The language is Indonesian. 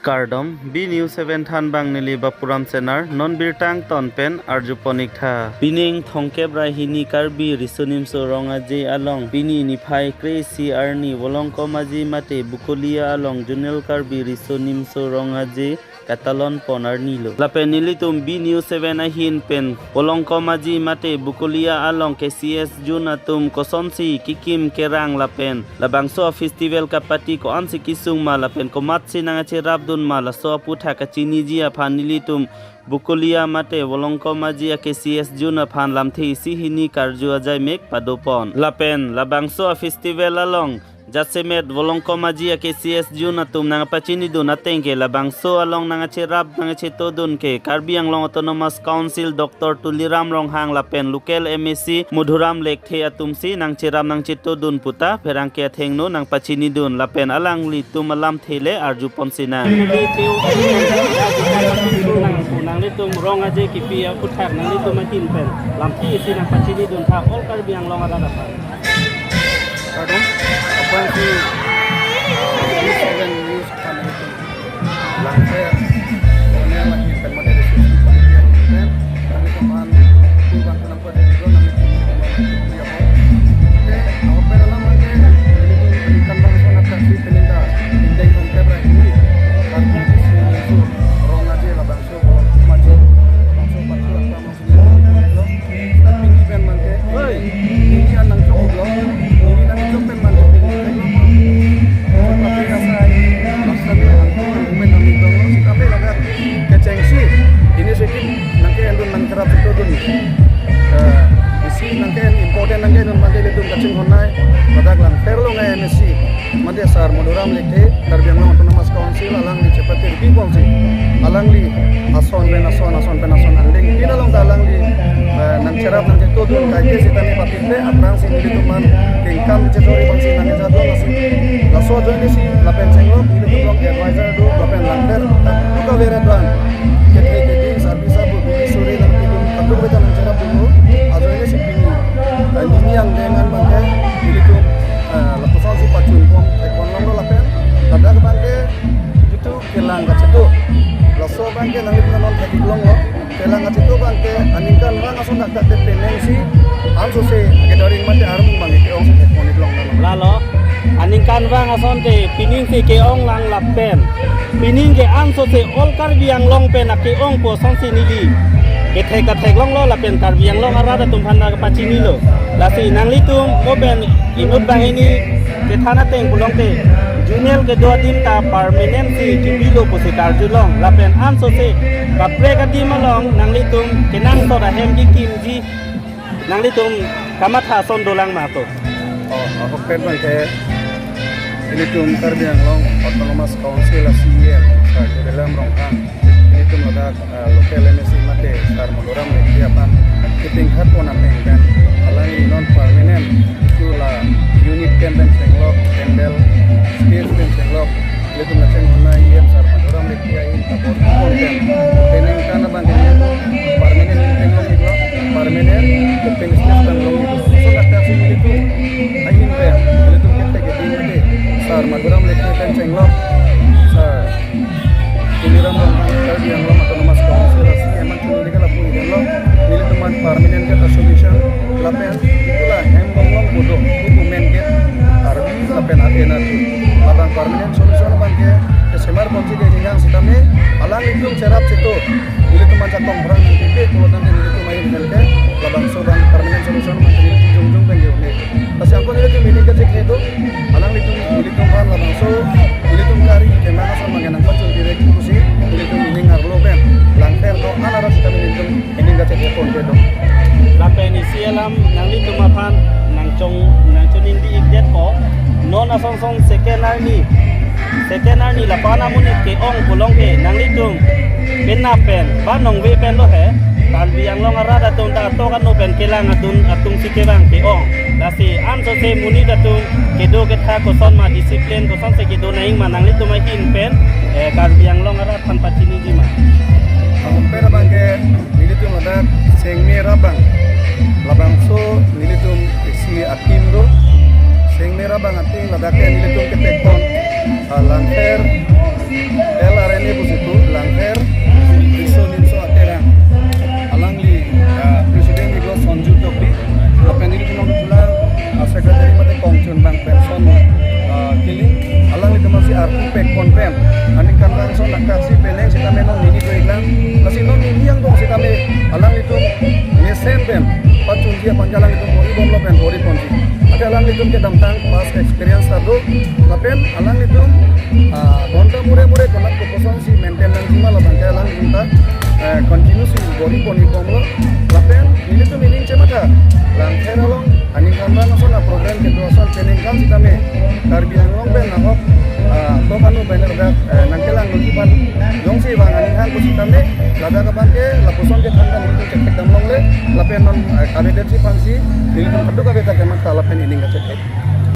Kardom B News 7 Than Bang Nili Bapuram Senar Non Birtang Tonpen Arjuponik Tha Bining Thongkep Rahini Karbi Risunim Soronga J Along Bini Niphai Kresi Arni Wolong Komaji Mate Bukulia Along Junel Karbi Risunim Soronga J Katalon Ponar Nilo Lapen Nilitum B News 7 Ahin Pen Wolong Komaji Mate Bukulia Along KCS Junatum Kosonsi Kikim Kerang Lapen Labangso Festival Kapati Ko Ansi Kisung Malapen Komatsi Nangache Rabdun Mala So Putha Kachini Jia Panilitum Bukulia Mate Wolongko Majia KCS Juna Pan Lamthi Sihini Karjua Jaimek Padopon Lapen Labangso Festival Along Jasemet Wolongko Majia KCS Juna Tum Nangapachini Dun Atengke Labangso Along Nangache Rab Nangache Todun Ke Karbiang Long Autonomous Council Dr. Tuliram Ronghang Lapen Lukel MSC Mudhuram Lekhe Atumsi Nang Chiram Nang Chitodun Puta Perangke Thengno Nang Pachini Dun Lapen Alang Li Tumalam Thele Arjupon Sina Nang litum rong aja kipi aku tak nang litum makin pen lampi isi nang pacini dun tak all Karbiang Long ada dapat. Pardon? Apa sih? Seven news kan itu. Lampi ini lagi pen model itu. Dan kami teman tuan kenapa dia juga nang itu. Oke, apa dalam aja ini berikan bangsa nak kasih penindak indai kongkep ini. Karena itu rong aja lah bangsa. Sar Mudhuram Lekhe Karbiang Long Autonomous Council alang li cepati di kongsi alang li ason anding ina long dalang li nang cerap nang itu dun kai ke sitani patite atrang sini di tuman kengkam cetori bangsi nang jadwa nasi laso do ini si lapen senglok ini tu long advisor do lapen langter buka vera doan kete sabisa bu suri nang itu kabur beta nang cerap dulu ado ini si pini ini yang dengan bangke ini tu lapusan si pacun pom ekonomi lapen tada ke bangke itu kelang kacetu laso bangke nang itu non kaki long lo kelang kacetu bangke aningkan rang aso nak dak peneng si anso se kedaring mate arung bangke ke ong ekonomi long lalo aningkan rang ason te pining si ke ong lang lapen pining ke anso se ol Karbiang Long pen ke ong po sangsi nili ketek long lo lapen Karbiang Long arada tumpanda ke pacini lo lasi nang litum moben inut bang ini kethana teng pulong te junior ke dua tim ta permanent si kibilo pusi Karjulong lapen anso se kapre ka tim long nang litum kenang to da hem ki kimji nang litum kamatha son dolang ma to aku pen bang ke litum Karbiang Long Autonomous Council ASEAN sa dalam Ronghang litum ada local MSC mate Sar Mudhuram Lekhe apan kitingkat pon apeng kan alang non permanent itulah unit campaign senglok kendel skills dan senglok itu macam mana yang Sar Mudhuram Lekhe ain tapor konten teneng kana bandingnya permanent senglok itu permanent campaign skills senglok itu so kata sini itu ain be itu kita gede Sar Mudhuram Lekhe kan senglok Sar Tuliram Karbiang Long Autonomous Council emang cuma kalau punya lo nilai teman permanent kita solution lapen itulah hembong bodoh dokumen get arbi lapen atena tu labang permanent solution bangke kesemar kunci dari yang sitame alang itu cerap situ nilai teman catong berang tipe kalau nanti nilai tu main bangke labang sobang permanent solution macam itu jung bangke ni pas yang kau nilai tu mini kecik itu alang itu nilai tu kan labang so nilai tu kari kemana sama dengan pacul direct kursi nilai tu mini ngarlo ben langker do anara kita nilai tu ini kecik pon kedo lapen isi alam nang litu mapan nang cuning di igdet ko non asong second army lapana munit ke ong pulong ke nang litu penapen ba nong we pen lo he Karbiang Long arada tung ta to kan no pen kelang atung sikebang ke ong dasi anso se muni datung kedo ketha ko son ma disiplin ko son se kedo naing manang litu ma hin pen Karbiang Long arada pan pacini di ma pera bangke militum ada sengme rabang labang so militum isi akim do sengme rabang ating ladake militum ketekon langher LRN busitu langher iso ninso atera alangli presiden igo Sonju Tokbi lapen ini cuma tulang sekretari mate kongchun bang pension kili alangli kemasi artipek konpen aning kan langsung naktasi peneng sita menon ini dua iklan kasi non ini yang dong sita me alangli tuh mesen pen pacun dia panjalang itu bori bom lo pen bori ponci ada alangli tuh ke damtang pas experience tadu lapen alangli tuh bonta mure konak keposon si maintenance cima lo bangkai alangli minta continuous bori poni bom lo lapen ini tuh mining cemata langkher along aning kan langsung na program kedoasan training kan sita me karbiang long pen nahop to kanu bener dak nangkelang lukipan yong si bang aning hang kusitame lada ka bangke lapuson ke tangkan itu cek damlong le lapen non kabedet si pangsi ini kan kedo kabeta kemak lapen ini ka cek